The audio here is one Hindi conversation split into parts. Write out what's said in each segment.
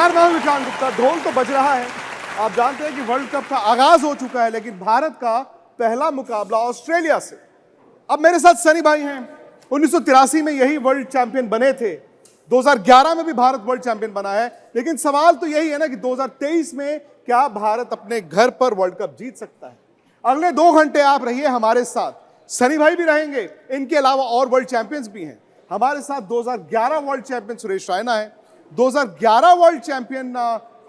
नमस्कार, मैं हूं विक्रांत गुप्ता। ढोल तो बज रहा है। आप जानते हैं कि वर्ल्ड कप का आगाज हो चुका है, लेकिन भारत का पहला मुकाबला ऑस्ट्रेलिया से। अब मेरे साथ सनी भाई हैं। 1983 में यही वर्ल्ड चैंपियन बने थे। 2011 में भी भारत वर्ल्ड चैंपियन बना है। लेकिन सवाल तो यही है ना कि 2023 में क्या भारत अपने घर पर वर्ल्ड कप जीत सकता है? अगले 2 घंटे आप रहिए हमारे साथ। सनी भाई भी रहेंगे, इनके अलावा और वर्ल्ड चैंपियंस भी हैं हमारे साथ। 2011 वर्ल्ड चैंपियन सुरेश रैना है, 2011 वर्ल्ड चैंपियन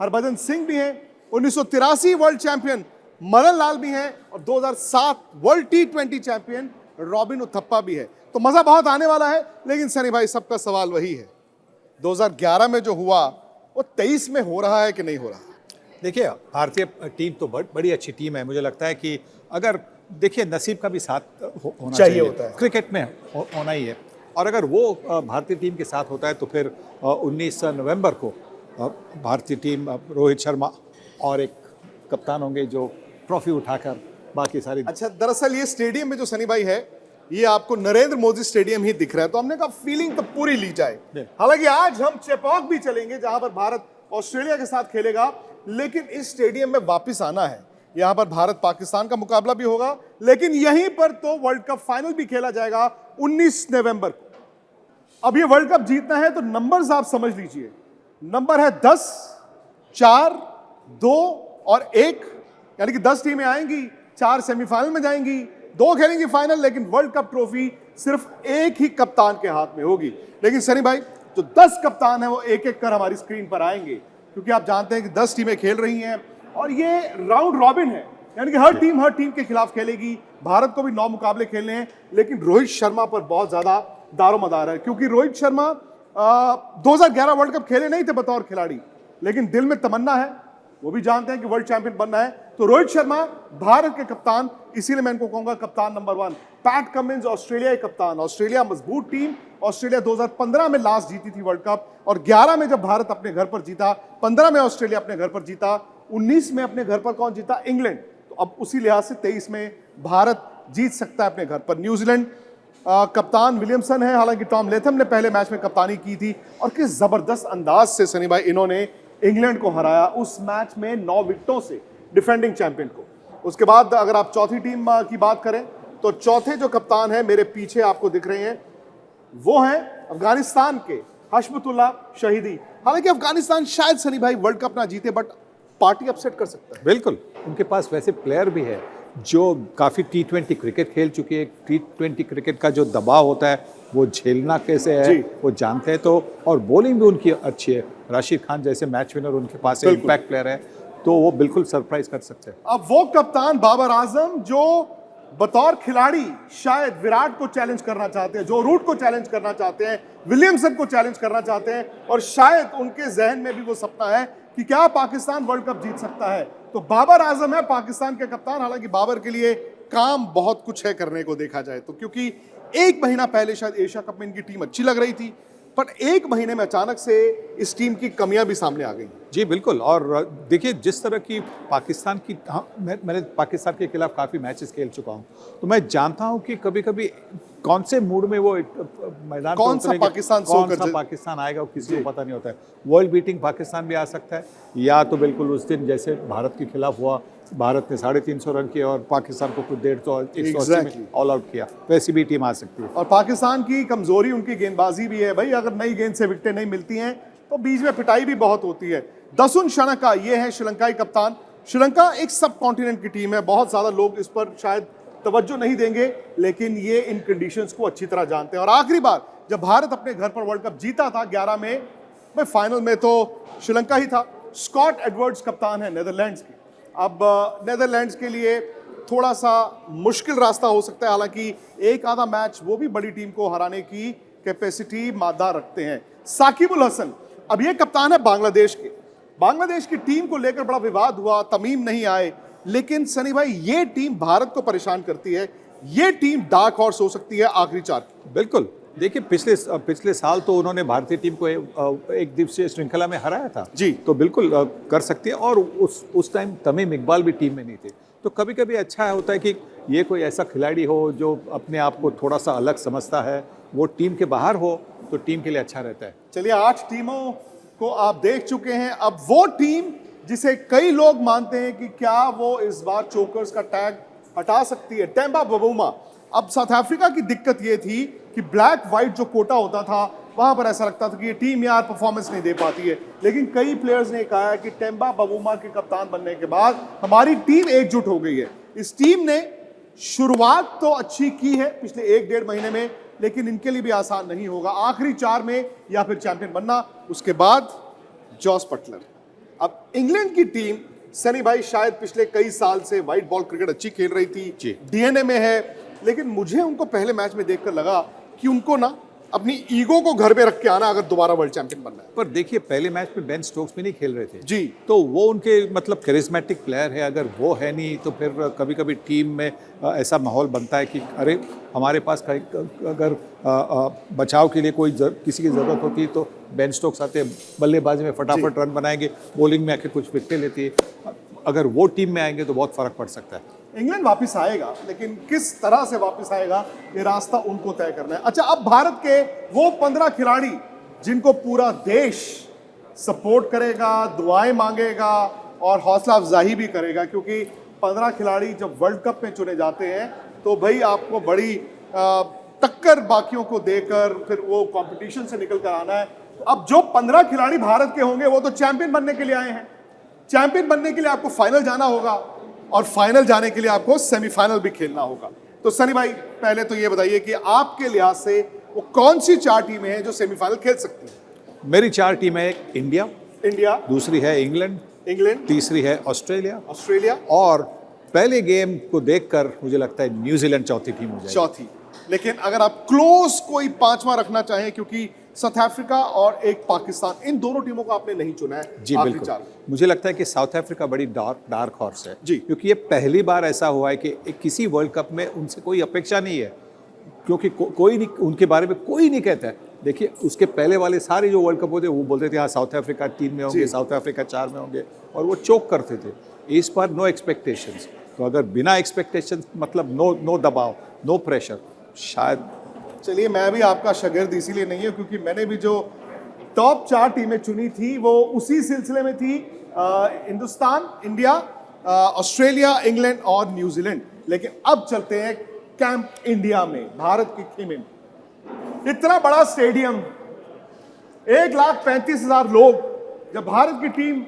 हरभजन सिंह भी हैं, 1983 वर्ल्ड चैंपियन मदन लाल भी हैं और 2007 world T20 champion robin Uthappa भी है। तो मजा बहुत आने वाला है। लेकिन सनी भाई, सबका सवाल वही है, 2011 में जो हुआ वो 23 में हो रहा है कि नहीं हो रहा? देखिए, भारतीय टीम तो बड़ी अच्छी टीम है। मुझे लगता है कि अगर देखिए, नसीब का भी साथ होना चाहिए होता है। क्रिकेट में होना ही है। और अगर वो भारतीय टीम के साथ होता है तो फिर 19 नवंबर को भारतीय टीम रोहित शर्मा और एक कप्तान होंगे जो ट्रॉफी उठाकर बाकी सारी। अच्छा, दरअसल ये स्टेडियम में जो सनी भाई है, ये आपको नरेंद्र मोदी स्टेडियम ही दिख रहा है, तो हमने कहा फीलिंग तो पूरी ली जाए। हालांकि आज हम चेपॉक भी चलेंगे जहां पर भारत ऑस्ट्रेलिया के साथ खेलेगा, लेकिन इस स्टेडियम में वापस आना है। यहां पर भारत पाकिस्तान का मुकाबला भी होगा, लेकिन यहीं पर तो वर्ल्ड कप फाइनल भी खेला जाएगा 19 नवंबर को। अब ये वर्ल्ड कप जीतना है तो नंबर्स आप समझ लीजिए। नंबर है 10, 4, 2 और 1, यानी कि 10 टीमें आएंगी, 4 सेमीफाइनल में जाएंगी, 2 खेलेंगी फाइनल। लेकिन वर्ल्ड कप ट्रॉफी सिर्फ एक ही कप्तान के हाथ में होगी। लेकिन सनी भाई, जो 10 कप्तान है वो एक एक कर हमारी स्क्रीन पर आएंगे, क्योंकि आप जानते हैं कि 10 टीमें खेल रही हैं और ये राउंड रॉबिन है, यानी कि हर टीम के खिलाफ खेलेगी। भारत को भी 9 मुकाबले खेलने हैं, लेकिन रोहित शर्मा पर बहुत ज्यादा दारोमदार है, क्योंकि रोहित शर्मा 2011 वर्ल्ड कप खेले नहीं थे बतौर खिलाड़ी, लेकिन दिल में तमन्ना है, वो भी जानते हैं कि वर्ल्ड चैंपियन बनना है। तो रोहित शर्मा भारत के कप्तान, इसीलिए मैं इनको कहूंगा कप्तान नंबर 1। पैट कमिंस ऑस्ट्रेलिया के कप्तान। ऑस्ट्रेलिया मजबूत टीम। ऑस्ट्रेलिया 2015 में लास्ट जीती थी वर्ल्ड कप, और 11 में जब भारत अपने घर पर जीता, 15 में ऑस्ट्रेलिया अपने घर पर जीता, 19 में अपने घर पर कौन जीता? इंग्लैंड। तो अब उसी लिहाज से 23 में भारत जीत सकता है अपने घर पर। न्यूजीलैंड कप्तान विलियमसन है, हालांकि टॉम लेथम ने पहले मैच में कप्तानी की थी, और किस जबरदस्त अंदाज से सनी भाई इन्होंने इंग्लैंड को हराया उस मैच में 9 विकेटों से, डिफेंडिंग चैंपियन को। उसके बाद अगर आप चौथी टीम की बात करें तो चौथे जो कप्तान है मेरे पीछे आपको दिख रहे हैं, वो हैं अफगानिस्तान के हशमतुल्लाह शहीदी। हालांकि अफगानिस्तान शायद सनी भाई वर्ल्ड कप ना जीते, बट पार्टी अपसेट कर सकता है। बिल्कुल, उनके पास वैसे प्लेयर भी है जो काफ़ी T20 क्रिकेट खेल चुके हैं। T20 क्रिकेट का जो दबाव होता है वो झेलना कैसे है वो जानते हैं। तो और बॉलिंग भी उनकी अच्छी है। राशिद खान जैसे मैच विनर उनके पास है, इम्पैक्ट प्लेयर है, तो वो बिल्कुल सरप्राइज कर सकते हैं। अब वो कप्तान बाबर आजम जो बतौर खिलाड़ी शायद विराट को चैलेंज करना चाहते हैं, जो रूट को चैलेंज करना चाहते हैं, विलियमसन को चैलेंज करना चाहते हैं, और शायद उनके जहन में भी वो सपना है कि क्या पाकिस्तान वर्ल्ड कप जीत सकता है। तो बाबर आजम है पाकिस्तान के कप्तान। हालांकि बाबर के लिए काम बहुत कुछ है करने को देखा जाए तो, क्योंकि 1 महीना पहले शायद एशिया कप में इनकी टीम अच्छी लग रही थी, पर 1 महीने में अचानक से इस टीम की कमियां भी सामने आ गई। जी बिल्कुल। और देखिए, जिस तरह की पाकिस्तान की, मैंने पाकिस्तान के खिलाफ काफ़ी मैचेस खेल चुका हूँ, तो मैं जानता हूँ कि कभी कभी कौन से मूड में वो मैदान कौन सा पाकिस्तान आएगा वो किसी को पता नहीं होता है। वर्ल्ड बीटिंग पाकिस्तान भी आ सकता है, या तो बिल्कुल उस दिन जैसे भारत के खिलाफ हुआ, भारत ने 350 रन किए और पाकिस्तान को कुछ 150 में ऑल आउट किया, वैसी भी टीम आ सकती है। और पाकिस्तान की कमजोरी उनकी गेंदबाजी भी है भाई। अगर नई गेंद से विकेटें नहीं मिलती हैं तो बीच में पिटाई भी बहुत होती है। दसुन शनका ये है श्रीलंकाई कप्तान। श्रीलंका एक सब कॉन्टिनेंट की टीम है, बहुत ज़्यादा लोग इस पर शायद तवज्जो नहीं देंगे, लेकिन ये इन कंडीशंस को अच्छी तरह जानते हैं। और आखिरी बार जब भारत अपने घर पर वर्ल्ड कप जीता था 11 में, फाइनल में तो श्रीलंका ही था। स्कॉट एडवर्ड्स कप्तान है नेदरलैंड्स के। अब नेदरलैंड्स के लिए थोड़ा सा मुश्किल रास्ता हो सकता है, हालांकि एक आधा मैच वो भी बड़ी टीम को हराने की कैपेसिटी मादा रखते हैं। साकिबुल हसन, अब ये कप्तान है बांग्लादेश के। बांग्लादेश की टीम को लेकर बड़ा विवाद हुआ, तमीम नहीं आए, लेकिन सनी भाई ये टीम भारत को परेशान करती है। ये टीम डार्क हॉर्स हो सकती है आखिरी 4। बिल्कुल। देखिए, पिछले साल तो उन्होंने भारतीय टीम को एक दिवसीय श्रृंखला में हराया था जी, तो बिल्कुल कर सकती है। और उस टाइम तमीम इकबाल भी टीम में नहीं थे, तो कभी कभी अच्छा होता है कि ये कोई ऐसा खिलाड़ी हो जो अपने आप को थोड़ा सा अलग समझता है, वो टीम के बाहर हो तो टीम के लिए अच्छा रहता है। चलिए 8 टीमों को आप देख चुके हैं। अब वो टीम जिसे कई लोग मानते हैं कि क्या वो इस बार चोकर्स का टैग हटा सकती है, टेम्बा बबूमा। अब साउथ अफ्रीका की दिक्कत ये थी कि ब्लैक व्हाइट जो कोटा होता था वहां पर ऐसा लगता था कि ये टीम यार परफॉर्मेंस नहीं दे पाती है, लेकिन कई प्लेयर्स ने कहा है कि टेम्बा बबूमा के कप्तान बनने के बाद हमारी टीम एकजुट हो गई है। इस टीम ने शुरुआत तो अच्छी की है पिछले 1-1.5 महीने में, लेकिन इनके लिए भी आसान नहीं होगा आखिरी 4 में या फिर चैंपियन बनना। उसके बाद जॉस बटलर। अब इंग्लैंड की टीम सनी भाई शायद पिछले कई साल से व्हाइट बॉल क्रिकेट अच्छी खेल रही थी, डीएनए में है, लेकिन मुझे उनको पहले मैच में देखकर लगा कि उनको ना अपनी ईगो को घर पे रख के आना अगर दोबारा वर्ल्ड चैंपियन बनना है। पर देखिए पहले मैच में बेन स्टोक्स भी नहीं खेल रहे थे जी, तो वो उनके मतलब करिश्मेटिक प्लेयर है, अगर वो है नहीं तो फिर कभी कभी टीम में ऐसा माहौल बनता है कि अरे हमारे पास अगर बचाव के लिए किसी की ज़रूरत होती है तो बेन स्टोक्स आते हैं, बल्लेबाजी में फटाफट रन बनाएंगे, बॉलिंग में आके कुछ विकेटें लेती है। अगर वो टीम में आएंगे तो बहुत फर्क पड़ सकता है। इंग्लैंड वापस आएगा, लेकिन किस तरह से वापस आएगा ये रास्ता उनको तय करना है। अच्छा, अब भारत के वो 15 खिलाड़ी जिनको पूरा देश सपोर्ट करेगा, दुआएं मांगेगा और हौसला अफजाई भी करेगा, क्योंकि 15 खिलाड़ी जब वर्ल्ड कप में चुने जाते हैं तो भाई आपको बड़ी टक्कर बाकियों को देकर फिर वो कंपटीशन से निकल कर आना है। अब जो 15 खिलाड़ी भारत के होंगे वो तो चैंपियन बनने के लिए आए हैं। चैंपियन बनने के लिए आपको फाइनल जाना होगा और फाइनल जाने के लिए आपको सेमीफाइनल भी खेलना होगा। तो सनी भाई पहले तो ये बताइए कि आपके लिहाज से वो कौन सी 4 टीमें हैं जो सेमीफाइनल खेल सकती हैं? मेरी 4 टीमें, एक इंडिया, दूसरी है इंग्लैंड, तीसरी है ऑस्ट्रेलिया और पहले गेम को देखकर मुझे लगता है न्यूजीलैंड चौथी टीम हो जाएगी। चौथी। लेकिन अगर आप क्लोज कोई 5वां रखना चाहें, क्योंकि साउथ अफ्रीका और एक पाकिस्तान, इन दोनों टीमों को आपने नहीं चुना है। जी बिल्कुल, मुझे लगता है कि साउथ अफ्रीका बड़ी डार्क हॉर्स है जी, क्योंकि ये पहली बार ऐसा हुआ है कि किसी वर्ल्ड कप में उनसे कोई अपेक्षा नहीं है, क्योंकि कोई नहीं, उनके बारे में कोई नहीं कहता है। देखिए उसके पहले वाले सारे जो वर्ल्ड कप होते वो बोलते थे हाँ साउथ अफ्रीका 3 में होंगे, साउथ अफ्रीका 4 में होंगे, और वो चोक करते थे। इस बार नो एक्सपेक्टेशंस, तो अगर बिना एक्सपेक्टेशंस मतलब नो दबाव, नो प्रेशर, शायद। चलिए, मैं भी आपका शागिर्द इसीलिए नहीं है क्योंकि मैंने भी जो टॉप 4 टीमें चुनी थी वो उसी सिलसिले में थी, हिंदुस्तान, इंडिया, ऑस्ट्रेलिया, इंग्लैंड और न्यूजीलैंड। लेकिन अब चलते हैं कैंप इंडिया में, भारत के खेमे में। इतना बड़ा स्टेडियम, 1,35,000 लोग, जब भारत की टीम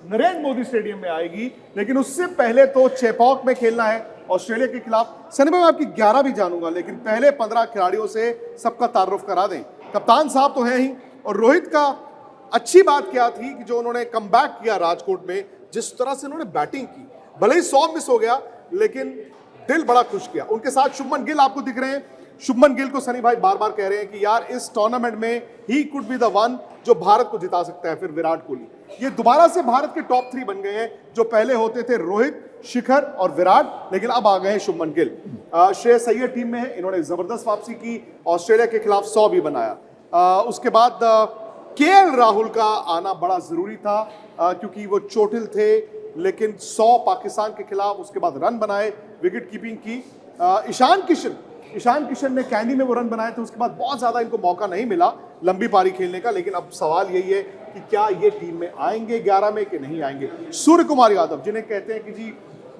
नरेंद्र मोदी स्टेडियम में आएगी, लेकिन उससे पहले तो चेपॉक में खेलना है ऑस्ट्रेलिया के खिलाफ। सनी भाई, आपकी 11 भी जानूंगा, लेकिन पहले 15 खिलाड़ियों से सबका तारुफ करा दें। कप्तान साहब तो हैं ही, और रोहित का अच्छी बात क्या थी कि जो उन्होंने कमबैक किया राजकोट में, जिस तरह से उन्होंने बैटिंग की, भले ही 100 मिस हो गया लेकिन दिल बड़ा खुश किया। उनके साथ शुभमन गिल आपको दिख रहे हैं। शुभमन गिल को सनी भाई बार बार कह रहे हैं कि यार इस टूर्नामेंट में he could be the one जो भारत को जिता सकता है। फिर विराट कोहली, ये दोबारा से भारत के टॉप 3 बन गए हैं, जो पहले होते थे रोहित, शिखर और विराट, लेकिन अब आ गए हैं शुभमन गिल। श्रेयस अय्यर टीम में है, इन्होंने जबरदस्त वापसी की, ऑस्ट्रेलिया के खिलाफ 100 भी बनाया। उसके बाद केएल राहुल का आना बड़ा जरूरी था क्योंकि वो चोटिल थे, लेकिन 100 पाकिस्तान के खिलाफ, उसके बाद रन बनाए, विकेट कीपिंग की। ईशान किशन ने कैंडी में वो रन बनाए थे, उसके बाद बहुत ज्यादा इनको मौका नहीं मिला लंबी पारी खेलने का। लेकिन अब सवाल यही है कि क्या ये टीम में आएंगे 11 में कि नहीं आएंगे। सूर्य कुमार यादव, जिन्हें कहते हैं कि जी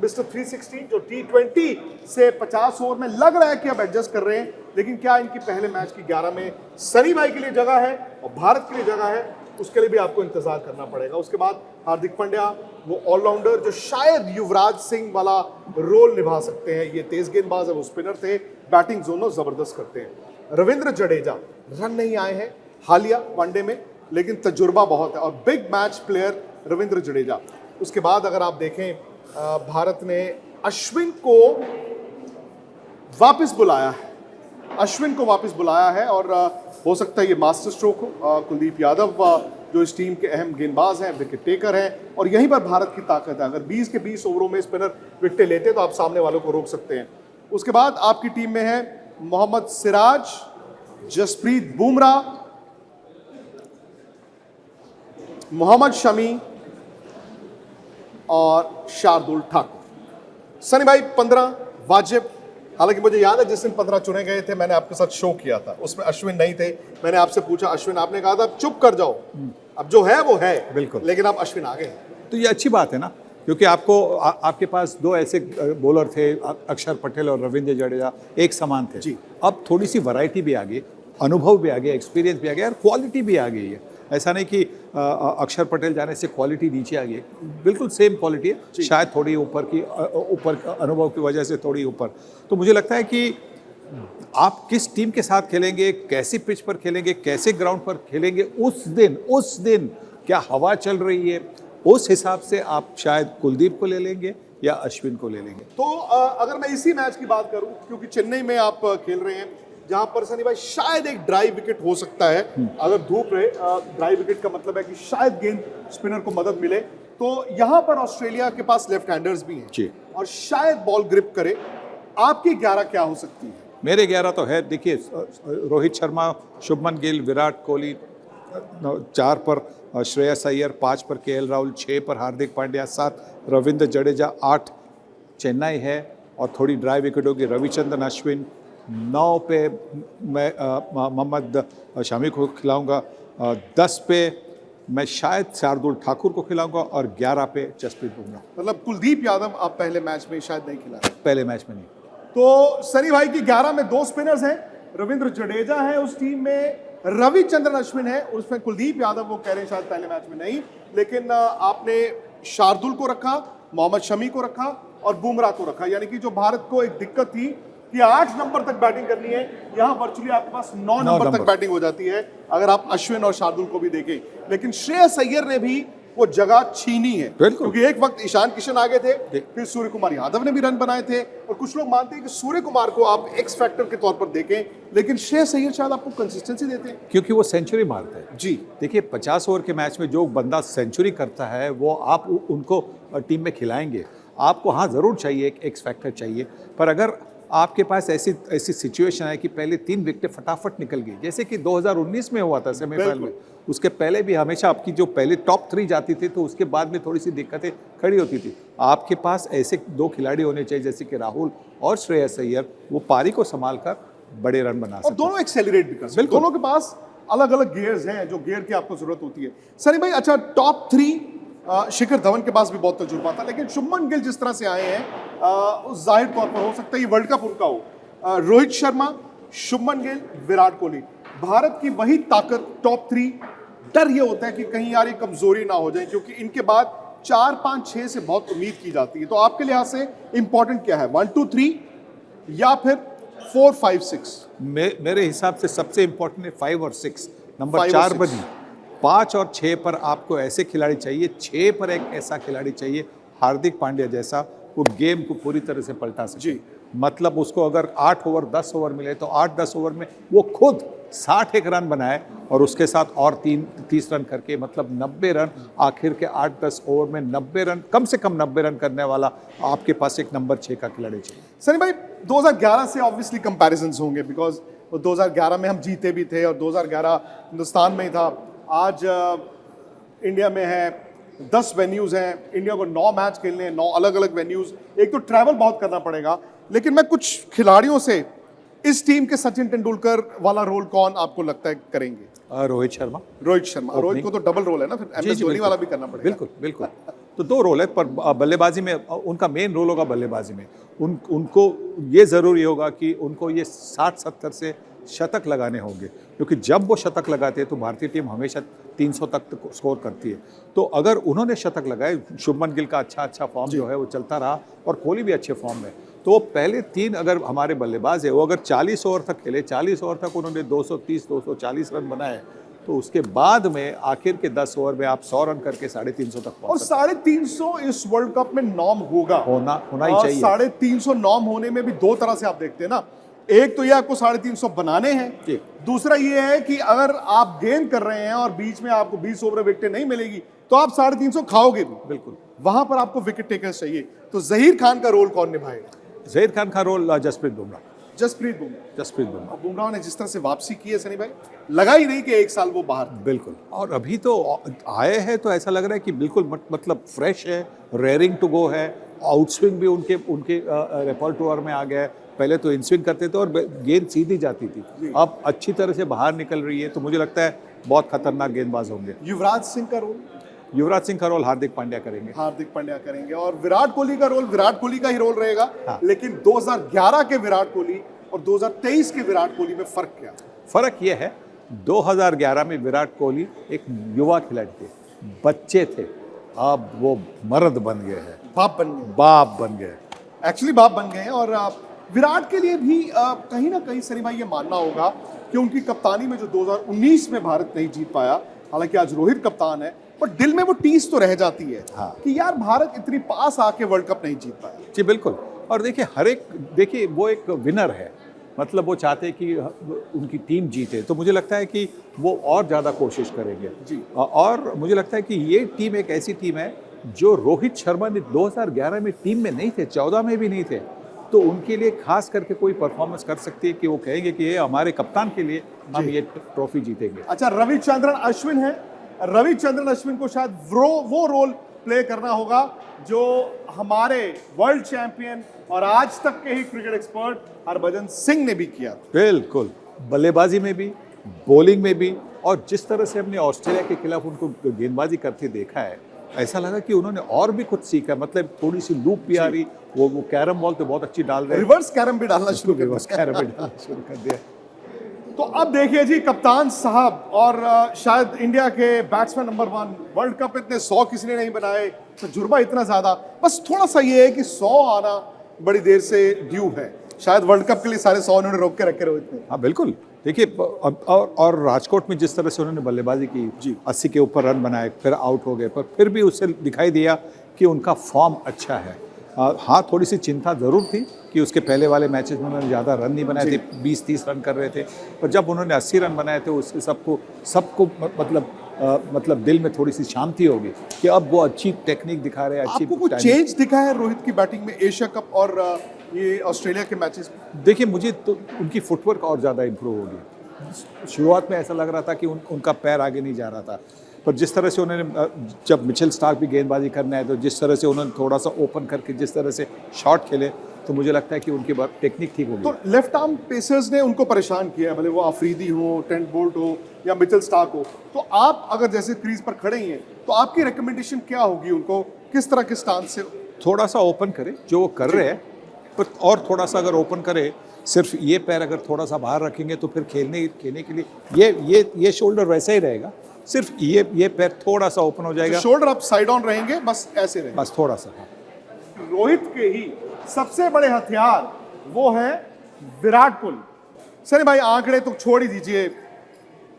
मिस्टर 360, जो T20 से 50 ओवर में लग रहा है कि अब एडजस्ट कर रहे हैं, लेकिन क्या इनकी पहले मैच की 11 में सनी भाई के लिए जगह है और भारत के लिए जगह है, उसके लिए भी आपको इंतजार करना पड़ेगा। उसके बाद हार्दिक पांड्या, वो ऑलराउंडर जो शायद युवराज सिंह वाला रोल निभा सकते हैं। ये तेज गेंदबाज है, वो स्पिनर थे, बैटिंग दोनों जबरदस्त करते हैं। रविंद्र जडेजा, रन नहीं आए हैं हालिया वनडे में, लेकिन तजुर्बा बहुत है और big match player Ravindra Jadeja. उसके बाद अगर आप देखें, भारत ने अश्विन को वापस बुलाया है और हो सकता है ये मास्टर स्ट्रोक हो। कुलदीप यादव जो इस टीम के अहम गेंदबाज हैं, विकेट टेकर हैं, और यहीं पर भारत की ताकत है। अगर 20 के 20 ओवरों में स्पिनर विकेटें लेते तो आप सामने वालों को रोक सकते हैं। उसके बाद आपकी टीम में है मोहम्मद सिराज, जसप्रीत बुमराह, मोहम्मद शमी और शार्दुल ठाकुर। सनी भाई 15 वाजिब। हालांकि मुझे याद है जिस दिन 15 चुने गए थे, मैंने आपके साथ शो किया था, उसमें अश्विन नहीं थे। मैंने आपसे पूछा अश्विन, आपने कहा था चुप कर जाओ, अब जो है वो है, बिल्कुल। लेकिन अब अश्विन आगे हैं। तो ये अच्छी बात है ना, क्योंकि आपके पास दो ऐसे बॉलर थे, अक्षर पटेल और रविंद्र जडेजा, एक समान थे। जी। अब थोड़ी सी वैरायटी भी आ गई, अनुभव भी आ गया, एक्सपीरियंस भी आ गया और क्वालिटी भी आ गई है। ऐसा नहीं कि अक्षर पटेल जाने से क्वालिटी नीचे आ गई, बिल्कुल सेम क्वालिटी है, शायद थोड़ी ऊपर अनुभव की वजह से थोड़ी ऊपर। तो मुझे लगता है कि आप किस टीम के साथ खेलेंगे, कैसी पिच पर खेलेंगे, कैसे ग्राउंड पर खेलेंगे, उस दिन क्या हवा चल रही है, उस हिसाब से आप शायद कुलदीप को ले लेंगे या अश्विन को ले लेंगे। तो अगर मैं इसी मैच की बात करूं, क्योंकि चेन्नई में आप खेल रहे हैं, जहां पर सनी भाई शायद एक ड्राई विकेट हो सकता है, अगर धूप रहे, ड्राई विकेट का मतलब है कि शायद गेंद स्पिनर को मदद मिले, तो यहां पर ऑस्ट्रेलिया के पास लेफ्ट हैंडर्स भी हैं जी। और शायद बॉल ग्रिप करे। आपकी 11 क्या हो सकती है? मेरे 11 तो है, देखिए, रोहित शर्मा, शुभमन गिल, विराट कोहली, 4 पर श्रेयस अय्यर, 5 पर केएल राहुल, 6 पर हार्दिक पांड्या, 7 रविंद्र जडेजा, 8 चेन्नई है और थोड़ी ड्राई विकेट होगी रविचंद्रन अश्विन, 9 पे मैं मोहम्मद शमी को खिलाऊंगा, 10 पे मैं शायद शार्दुल ठाकुर को खिलाऊंगा और 11 पे जसप्रीत बुमराह। मतलब कुलदीप यादव आप पहले मैच में शायद नहीं खिला रहे। पहले मैच में नहीं। तो सनी भाई की 11 में 2 स्पिनर्स हैं, रविंद्र जडेजा है उस टीम में, रविचंद्रन अश्विन है उसमें, कुलदीप यादव वो कह रहे हैं शायद पहले मैच में नहीं, लेकिन आपने शार्दुल को रखा, मोहम्मद शमी को रखा और बुमराह को रखा। यानी कि जो भारत को एक दिक्कत थी कि 8 नंबर तक बैटिंग करनी है, यहां वर्चुअली आपके पास 9 नंबर तक बैटिंग हो जाती है अगर आप अश्विन और शार्दुल को भी देखें। लेकिन श्रेयस अय्यर ने भी वो जगह छीनी है, क्योंकि एक वक्त ईशान किशन आगे थे, फिर सूर्य कुमार यादव ने भी रन बनाए थे, और कुछ लोग मानते हैं कि सूर्य कुमार को आप एक्स फैक्टर के तौर पर देखें, लेकिन श्रेयस अय्यर शायद आपको कंसिस्टेंसी देते हैं क्योंकि वो सेंचुरी मारते हैं। जी। देखिए, 50 ओवर के मैच में जो बंदा सेंचुरी करता है वो आप उनको टीम में खिलाएंगे। आपको हाँ ज़रूर चाहिए, एक एक्स फैक्टर चाहिए, पर अगर आपके पास ऐसी सिचुएशन है कि पहले 3 विकेटें फटाफट निकल गई, जैसे कि 2019 में हुआ था सेमीफाइनल में, उसके पहले भी हमेशा आपकी जो पहले टॉप 3 जाती थी तो उसके बाद में थोड़ी सी दिक्कतें खड़ी होती थी। आपके पास ऐसे 2 खिलाड़ी होने चाहिए जैसे कि राहुल और श्रेयस अय्यर, वो पारी को संभाल कर बड़े रन बना सकते और दोनों एक्सेलरेट भी कर सकते हैं। दोनों के पास अलग अलग गियर्स हैं, जो गियर की आपको जरूरत होती है। सनी भाई, अच्छा, टॉप 3 शिखर धवन के पास भी बहुत तजुर्बा था, लेकिन शुभमन गिल जिस तरह से आए हैं, उस जाहिर तौर पर हो सकता है ये वर्ल्ड कप उनका हो। रोहित शर्मा, शुभमन गिल, विराट कोहली, भारत की वही ताकत टॉप 3। डर ये होता है कि कहीं यार ये कमजोरी ना हो जाए, क्योंकि इनके बाद 4, 5, 6 से बहुत उम्मीद की जाती है। तो आपके लिहाज से इंपॉर्टेंट क्या है, 1, 2, 3 या फिर 4, 5, 6? मेरे हिसाब से सबसे इंपॉर्टेंट है 5 और 6। नंबर 5 और 4 6। बनी, 5 और 6 पर आपको ऐसे खिलाड़ी चाहिए, 6 पर एक ऐसा खिलाड़ी चाहिए हार्दिक पांड्या जैसा, वो गेम को पूरी तरह से पलटा सके। जी। मतलब उसको अगर 8 ओवर 10 ओवर मिले तो 8-10 ओवर में वो खुद 61 रन बनाए और उसके साथ और 30 रन करके, मतलब 90 रन आखिर के 8-10 ओवर में 90 रन, कम से कम 90 रन करने वाला आपके पास एक नंबर 6 का खिलाड़ी चाहिए। सनी भाई, 2011 से ऑब्वियसली कंपैरिजंस होंगे, बिकॉज 2011 में हम जीते भी थे और 2011 हिंदुस्तान में ही था। आज इंडिया में है, 10 वेन्यूज हैं, इंडिया को 9 मैच खेलने हैं, 9 अलग अलग वेन्यूज। एक तो ट्रैवल बहुत करना पड़ेगा, लेकिन मैं कुछ खिलाड़ियों से, इस टीम के सचिन तेंदुलकर वाला रोल कौन आपको लगता है करेंगे? रोहित शर्मा। रोहित को तो डबल रोल है ना, फिर एमएस धोनी वाला भी करना पड़ेगा। बिल्कुल बिल्कुल। तो 2 रोल है, पर बल्लेबाजी में उनका मेन रोल होगा बल्लेबाजी में। उनको ये ज़रूरी होगा कि उनको ये 60-70 से शतक लगाने होंगे, क्योंकि जब वो शतक लगाते हैं तो भारतीय टीम हमेशा 300 तक स्कोर करती है। तो अगर उन्होंने शतक लगाए, शुभमन गिल का अच्छा फॉर्म जो है वो चलता रहा और कोहली भी अच्छे फॉर्म में, तो वो पहले 3 अगर हमारे बल्लेबाज है, वो अगर 40 ओवर तक खेले, 40 ओवर तक उन्होंने 230-240 रन बनाए, तो उसके बाद में आखिर के 10 ओवर में आप 100 रन करके 350 तक और 350 इस वर्ल्ड कप में नॉर्म होगा, होना ही चाहिए। 350 नॉर्म होने में भी 2 तरह से आप देखते हैं ना, एक तो ये आपको 350 बनाने हैं, दूसरा ये है कि अगर आप गेंद कर रहे हैं और बीच में आपको 20 ओवर विकेट नहीं मिलेगी तो आप 350 खाओगे भी। बिल्कुल। वहां पर आपको विकेट टेकर्स चाहिए। तो जहीर खान का रोल कौन निभाएगा? जहीर खान का रोल जसप्रीत बुमराह। बुमराह ने जिस तरह से वापसी की है सनी भाई, लगा ही नहीं कि 1 साल वो बाहर थे। बिल्कुल। और अभी तो आए हैं तो ऐसा लग रहा है कि बिल्कुल मतलब फ्रेश है, रेयरिंग टू गो है, आउटस्विंग भी उनके रिपर्टोर में आ गया है, पहले तो इन स्विंग करते थे और गेंद सीधी जाती थी, अब अच्छी तरह से बाहर निकल रही है, तो मुझे लगता है बहुत खतरनाक गेंदबाज होंगे। युवराज सिंह का रोल? युवराज सिंह का रोल हार्दिक पांड्या करेंगे। हार्दिक पांड्या करेंगे। और विराट कोहली का रोल विराट कोहली का ही रोल रहेगा। हाँ। लेकिन 2011 के विराट कोहली और 2023 के विराट कोहली में फर्क क्या? फर्क ये है, 2011 में विराट कोहली एक युवा खिलाड़ी थे, बच्चे थे, अब वो मर्द बन गए हैं, बाप बन गए। बाप बन गए। एक्चुअली बाप बन गए हैं। और विराट के लिए भी कहीं ना कहीं सनी भाई ये मानना होगा कि उनकी कप्तानी में जो 2019 में भारत नहीं जीत पाया, हालांकि आज रोहित कप्तान है, पर दिल में वो टीस तो रह जाती है। हाँ। कि यार भारत इतनी पास आके वर्ल्ड कप नहीं जीत पाया। जी बिल्कुल। और देखिए वो एक विनर है, मतलब वो चाहते हैं कि उनकी टीम जीते, तो मुझे लगता है कि वो और ज़्यादा कोशिश करेंगे जी। और मुझे लगता है कि ये टीम एक ऐसी टीम है जो रोहित शर्मा ने 2011 में टीम में नहीं थे, 14 में भी नहीं थे, तो उनके लिए खास करके कोई परफॉर्मेंस कर सकती है कि वो कहेंगे कि ये हमारे कप्तान के लिए हम ये ट्रॉफी जीतेंगे। अच्छा, रविचंद्रन अश्विन है। रविचंद्रन अश्विन को शायद वो रोल प्ले करना होगा जो हमारे वर्ल्ड चैंपियन और आज तक के ही क्रिकेट एक्सपर्ट हरभजन सिंह ने भी किया। बिल्कुल, बल्लेबाजी में भी, बॉलिंग में भी, और जिस तरह से हमने ऑस्ट्रेलिया के खिलाफ उनको गेंदबाजी करते देखा है, ऐसा लगा कि उन्होंने और भी कुछ सीखा, मतलब थोड़ी सी लूप भी आ रही, वो कैरम बॉल तो बहुत अच्छी डाल रहे हैं, रिवर्स कैरम भी डालना शुरू रिवर्स कैरम भी डालना शुरू कर दिया। तो अब देखिए जी, कप्तान साहब और शायद इंडिया के बैट्समैन नंबर 1, वर्ल्ड कप इतने 100 किसी ने नहीं बनाए, तजुर्बा इतना ज्यादा, बस थोड़ा सा ये है कि 100 आना बड़ी देर से ड्यू है। शायद वर्ल्ड कप के लिए सारे 100 उन्होंने रोक के रखे रोहित ने। हाँ बिल्कुल, देखिए और राजकोट में जिस तरह से उन्होंने बल्लेबाजी की, 80 के ऊपर रन बनाए, फिर आउट हो गए, पर फिर भी उससे दिखाई दिया कि उनका फॉर्म अच्छा है। हाँ, थोड़ी सी चिंता ज़रूर थी कि उसके पहले वाले मैचेस में उन्होंने ज़्यादा रन नहीं बनाए थे, 20-30 रन कर रहे थे, पर जब उन्होंने 80 रन बनाए थे उससे सबको मतलब दिल में थोड़ी सी शांति होगी कि अब वो अच्छी टेक्निक दिखा रहे हैं। आपको कुछ चेंज दिखा है रोहित की बैटिंग में एशिया कप और ये ऑस्ट्रेलिया के मैचेस में? देखिए, मुझे तो उनकी फुटवर्क और ज़्यादा इम्प्रूव होगी। शुरुआत में ऐसा लग रहा था कि उनका पैर आगे नहीं जा रहा था, पर जिस तरह से उन्होंने, जब मिचेल स्टार्क भी गेंदबाजी करना है, तो जिस तरह से उन्होंने थोड़ा सा ओपन करके जिस तरह से शॉट खेले, तो मुझे लगता है कि उनकी टेक्निक ठीक होगी। तो लेफ्ट आर्म पेसर्स ने उनको परेशान किया, भले वो अफरीदी हो, ट्रेंट बोल्ट हो या मिचेल स्टार्क हो, तो आप अगर जैसे क्रीज पर खड़े ही हैं, तो आपकी रिकमेंडेशन क्या होगी उनको, किस तरह के स्टांस से? थोड़ा सा ओपन करे जो वो कर रहे हैं, पर और थोड़ा सा अगर ओपन करे, सिर्फ ये पैर अगर थोड़ा सा बाहर रखेंगे तो फिर खेलने के लिए ये शोल्डर वैसा ही रहेगा, सिर्फ ये पैर थोड़ा सा ओपन हो जाएगा, शोल्डर आप साइड ऑन रहेंगे, बस ऐसे रहेंगे, बस थोड़ा सा। रोहित के ही सबसे बड़े हथियार वो है विराट कोहली। सनी भाई, आंकड़े तो छोड़ ही दीजिए,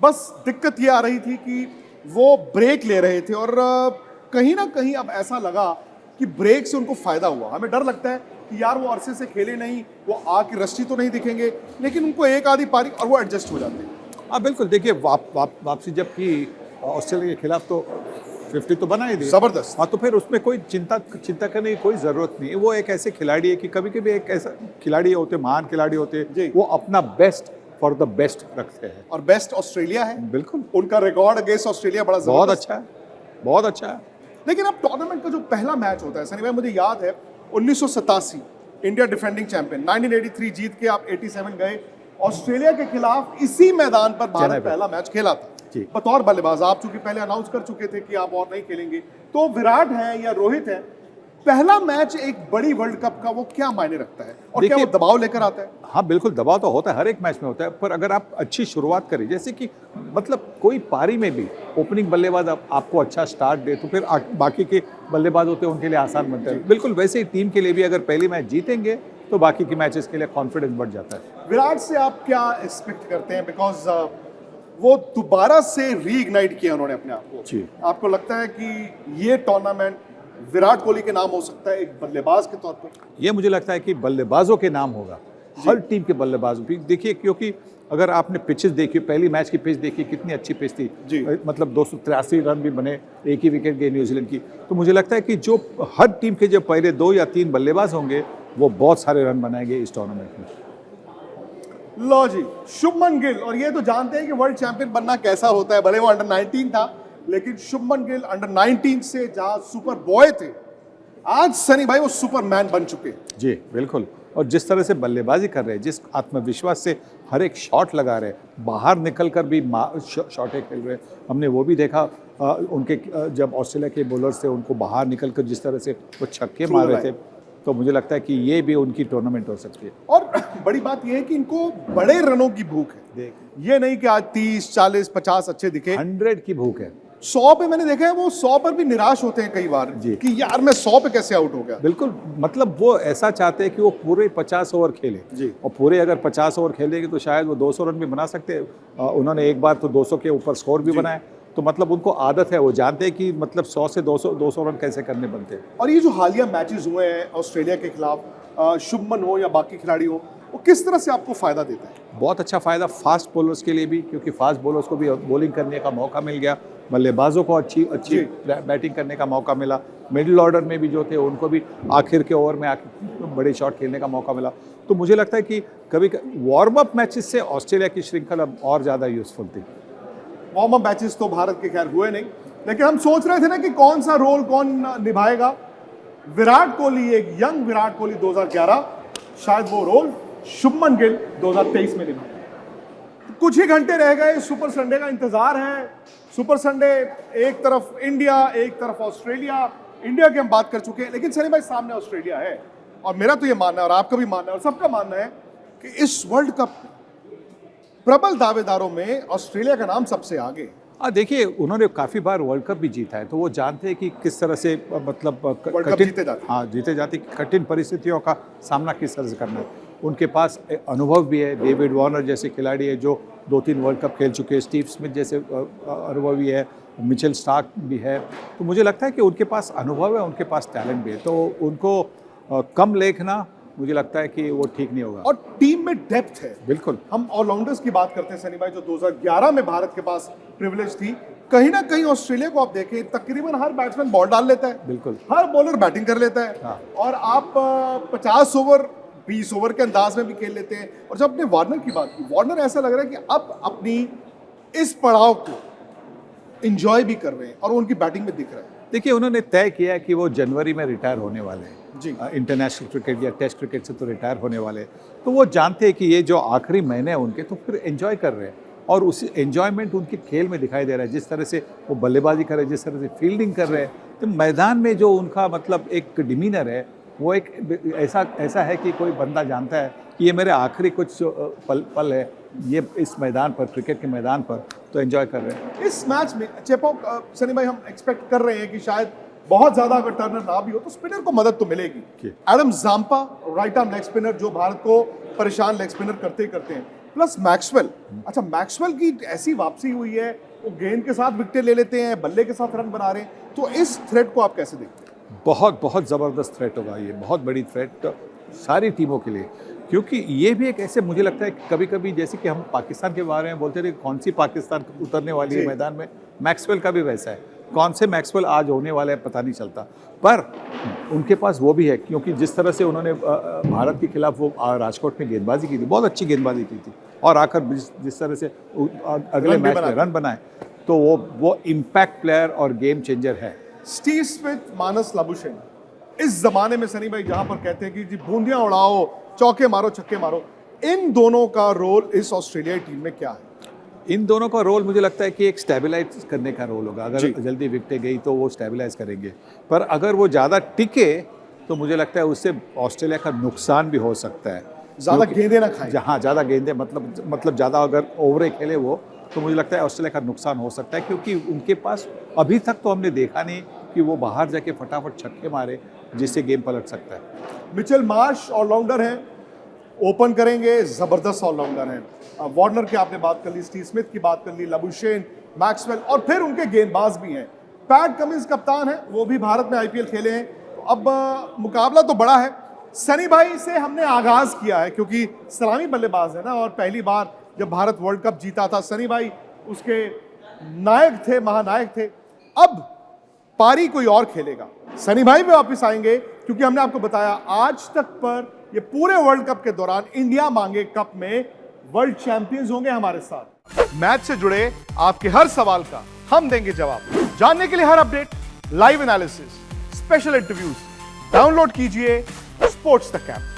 बस दिक्कत ये आ रही थी कि वो ब्रेक ले रहे थे और कहीं ना कहीं अब ऐसा लगा कि ब्रेक से उनको फायदा हुआ। हमें डर लगता है कि यार वो अरसे से खेले नहीं, वो आके रस्टी तो नहीं दिखेंगे, लेकिन उनको एक आधी पारी और वो एडजस्ट हो जाते हैं। हाँ बिल्कुल, देखिए वापसी जब की ऑस्ट्रेलिया के खिलाफ तो 50 तो बना ही दी, जबरदस्त। हाँ, तो फिर उसमें कोई चिंता करने की कोई ज़रूरत नहीं है। वो एक ऐसे खिलाड़ी है कि कभी कभी एक ऐसा खिलाड़ी होते, महान खिलाड़ी होते, वो अपना बेस्ट फॉर द बेस्ट रखते हैं, और बेस्ट ऑस्ट्रेलिया है। बिल्कुल, उनका रिकॉर्ड अगेंस्ट ऑस्ट्रेलिया बहुत अच्छा है, बहुत अच्छा है। लेकिन अब टूर्नामेंट का जो पहला मैच होता है सनी भाई, मुझे याद है 1987 इंडिया डिफेंडिंग चैंपियन, 1983 जीत के आप 87 गए ऑस्ट्रेलिया के खिलाफ, इसी मैदान पर भारत पहला मैच खेला था बतौर बल्लेबाज। आप चूंकि पहले अनाउंस कर चुके थे कि आप और नहीं खेलेंगे, तो विराट है या रोहित है, पहला मैच एक बड़ी वर्ल्ड कप का वो क्या मायने रखता है और क्या वो दबाव लेकर आता है? हाँ बिल्कुल, दबाव तो होता है, हर एक मैच में होता है, पर अगर आप अच्छी शुरुआत करें, जैसे कि मतलब कोई पारी में भी ओपनिंग बल्लेबाज आपको अच्छा स्टार्ट दे, तो फिर बाकी के बल्लेबाज होते हैं उनके लिए आसान बनता है। बिल्कुल वैसे ही टीम के लिए भी अगर पहली मैच जीतेंगे तो बाकी के मैचेस के लिए कॉन्फिडेंस बढ़ जाता है। विराट से आप क्या एक्सपेक्ट करते हैं? बिकॉज वो दोबारा से रीइग्नाइट किया उन्होंने अपने आप को। आपको लगता है कि ये टूर्नामेंट विराट कोहली के नाम हो सकता है एक बल्लेबाज के तौर पर? ये मुझे लगता है कि बल्लेबाजों के नाम होगा, हर टीम के बल्लेबाजों की। देखिए, क्योंकि अगर आपने पिचेस देखी, पहली मैच की पिच देखी, कितनी अच्छी पिच थी, मतलब 283 रन भी बने, एक ही विकेट गई न्यूजीलैंड की। तो मुझे लगता है कि जो हर टीम के जो पहले 2 या 3 बल्लेबाज होंगे वो बहुत सारे रन बनाएंगे इस टूर्नामेंट में। लो जी, शुभमन गिल, और ये तो जानते हैं कि वर्ल्ड चैंपियन बनना कैसा होता है। भले वो अंडर 19 था, लेकिन शुभमन गिल अंडर 19 से जहां सुपर बॉय थे, आज सनी भाई वो सुपरमैन बन चुके हैं। जी बिल्कुल, और जिस तरह से बल्लेबाजी कर रहे हैं, जिस आत्मविश्वास से हर एक शॉट लगा रहे हैं, बाहर निकल कर भी शॉटें खेल रहे हैं, हमने वो भी देखा उनके जब ऑस्ट्रेलिया के बॉलर्स थे उनको बाहर निकल कर जिस तरह से वो छक्के मार रहे थे, तो मुझे लगता है कि ये भी उनकी टूर्नामेंट हो सकती है। और बड़ी बात यह है कि इनको बड़े रनों की भूख है, ये नहीं कि आज 30, 40, 50 अच्छे दिखे, 100 की भूख है। 100 पे मैंने देखा है वो 100 पर भी निराश होते हैं कई बार कि यार मैं 100 पे कैसे आउट हो गया। बिल्कुल, मतलब वो ऐसा चाहते हैं कि वो पूरे 50 ओवर खेले जी। और पूरे अगर 50 ओवर खेलेंगे तो शायद वो 200 रन भी बना सकते हैं। उन्होंने एक बार तो 200 के ऊपर स्कोर भी बनाया, तो मतलब उनको आदत है, वो जानते हैं कि मतलब 100 से 200 रन कैसे करने बनते हैं। और ये जो हालिया मैचेस हुए हैं ऑस्ट्रेलिया के खिलाफ, शुभमन हो या बाकी खिलाड़ी हो, वो किस तरह से आपको फायदा देता है? बहुत अच्छा फ़ायदा फास्ट बॉलर्स के लिए भी, क्योंकि फास्ट बॉलर्स को भी बॉलिंग करने का मौका मिल गया, बल्लेबाजों को अच्छी बैटिंग करने का मौका मिला, मिडिल ऑर्डर में भी जो थे उनको भी आखिर के ओवर में आखिर बड़े शॉट खेलने का मौका मिला। तो मुझे लगता है कि कभी वार्म अप मैचेस से ऑस्ट्रेलिया की श्रृंखला और ज़्यादा यूजफुल थी। वार्म अप मैचेस तो भारत के खैर हुए नहीं, लेकिन हम सोच रहे थे ना कि कौन सा रोल कौन निभाएगा। विराट कोहली, एक यंग विराट कोहली 2011, शायद वो रोल शुभमन गिल 2023 में निभाए। कुछ ही घंटे रह गए, सुपर संडे का इंतजार है। सुपर संडे एक तरफ इंडिया, एक तरफ ऑस्ट्रेलिया। इंडिया की हम बात कर चुके हैं, लेकिन सनी भाई सामने ऑस्ट्रेलिया है, और मेरा तो ये मानना है और आपका भी मानना है और सबका मानना है कि इस वर्ल्ड कप प्रबल दावेदारों में ऑस्ट्रेलिया का नाम सबसे आगे। देखिए, उन्होंने काफ़ी बार वर्ल्ड कप भी जीता है, तो वो जानते हैं कि किस तरह से मतलब जीते जाते कठिन परिस्थितियों का सामना किस तरह से करना है। उनके पास अनुभव भी है, डेविड वार्नर जैसे खिलाड़ी है जो 2-3 वर्ल्ड कप खेल चुके हैं, स्टीव स्मिथ जैसे अनुभवी है, मिचेल स्टार्क भी है। तो मुझे लगता है कि उनके पास अनुभव है, उनके पास टैलेंट भी है, तो उनको कम लेखना मुझे लगता है कि वो ठीक नहीं होगा। और टीम में डेप्थ है। बिल्कुल, हम ऑलराउंडर्स की बात करते हैं सनी भाई, जो 2011 में भारत के पास प्रिविलेज थी। कहीं ना कहीं ऑस्ट्रेलिया को आप देखें, तकरीबन हर बैट्समैन बॉल डाल लेता है, बिल्कुल, हर बॉलर बैटिंग कर लेता है। हाँ। और आप 50 ओवर 20 ओवर के अंदाज में भी खेल लेते हैं। और जब अपने वार्नर की बात की, वार्नर ऐसा लग रहा है कि अब अपनी इस पड़ाव को एंजॉय भी कर रहे हैं और उनकी बैटिंग में दिख रहा है। देखिए, उन्होंने तय किया है कि वो जनवरी में रिटायर होने वाले हैं जी। इंटरनेशनल क्रिकेट या टेस्ट क्रिकेट से तो रिटायर होने वाले हैं, तो वो जानते हैं कि ये जो आखिरी महीने हैं उनके, तो फिर एंजॉय कर रहे हैं और उसी एंजॉयमेंट उनके खेल में दिखाई दे रहा है। जिस तरह से वो बल्लेबाजी कर रहे हैं, जिस तरह से फील्डिंग कर रहे हैं, तो मैदान में जो उनका मतलब एक डिमीनर है, वो एक ऐसा है कि कोई बंदा जानता है कि ये मेरे आखिरी कुछ पल है ये इस मैदान पर, क्रिकेट के मैदान पर, तो एंजॉय कर रहे हैं। इस मैच में चेपॉक, सनी भाई, हम एक्सपेक्ट कर रहे हैं कि शायद बहुत ज्यादा अगर टर्नर ना भी हो तो स्पिनर को मदद तो मिलेगी। Adam Zampa, right arm leg spinner, जो भारत को परेशान लेग स्पिनर करते हैं, प्लस मैक्सवेल। अच्छा, मैक्सवेल की ऐसी वापसी हुई है, वो गेंद के साथ विकेट ले लेते हैं, बल्ले के साथ रन बना रहे हैं, तो इस थ्रेट को आप कैसे देखते हैं? बहुत ज़बरदस्त थ्रेट होगा ये, बहुत बड़ी थ्रेट सारी टीमों के लिए, क्योंकि ये भी एक ऐसे, मुझे लगता है कि कभी कभी जैसे कि हम पाकिस्तान के बारे में बोलते थे, कौन सी पाकिस्तान उतरने वाली है मैदान में, मैक्सवेल का भी वैसा है। कौन से मैक्सवेल आज होने वाले हैं पता नहीं चलता, पर उनके पास वो भी है, क्योंकि जिस तरह से उन्होंने भारत के खिलाफ वो राजकोट में गेंदबाजी की थी, बहुत अच्छी गेंदबाजी की थी, और आकर जिस तरह से अगले मैच में रन बनाए, तो वो इम्पैक्ट प्लेयर और गेम चेंजर है। स्टीव स्मिथ, मानस लाबुशेन, इस जमाने में सनी भाई जहां पर कहते हैं कि जी बूंदियां उड़ाओ, चौके मारो, छक्के मारो, इन दोनों का रोल इस ऑस्ट्रेलियाई टीम में क्या है? इन दोनों का रोल मुझे लगता है कि एक स्टेबलाइज करने का रोल होगा। अगर जल्दी विकेटें गई तो वो स्टेबलाइज करेंगे, पर अगर वो ज़्यादा टिके तो मुझे लगता है उससे ऑस्ट्रेलिया का नुकसान भी हो सकता है। ज़्यादा गेंदें ना खाएं। हाँ, ज़्यादा गेंदें मतलब ज़्यादा अगर ओवरें खेले वो, तो मुझे लगता है ऑस्ट्रेलिया का नुकसान हो सकता है, क्योंकि उनके पास अभी तक तो हमने देखा नहीं कि वो बाहर जाके फटाफट छक्के मारे जिससे गेम पलट सकता है। मिचेल मार्श ऑलराउंडर हैं, ओपन करेंगे, जबरदस्त ऑलराउंडर हैं। वार्नर की आपने बात कर ली, स्टीव स्मिथ की बात कर ली, लाबुशेन, मैक्सवेल, और फिर उनके गेंदबाज भी हैं। पैट कमिंस कप्तान है, वो भी भारत में आईपीएल खेले हैं, तो अब मुकाबला तो बड़ा है। सनी भाई से हमने आगाज किया है क्योंकि सलामी बल्लेबाज है ना, और पहली बार जब भारत वर्ल्ड कप जीता था सनी भाई उसके नायक थे, महानायक थे। अब पारी कोई और खेलेगा, सनी भाई भी वापस आएंगे, क्योंकि हमने आपको बताया आज तक पर ये पूरे वर्ल्ड कप के दौरान इंडिया मांगे कप में वर्ल्ड चैंपियंस होंगे हमारे साथ। मैच से जुड़े आपके हर सवाल का हम देंगे जवाब। जानने के लिए हर update, live analysis, special interviews, download कीजिए स्पोर्ट्स तक ऐप।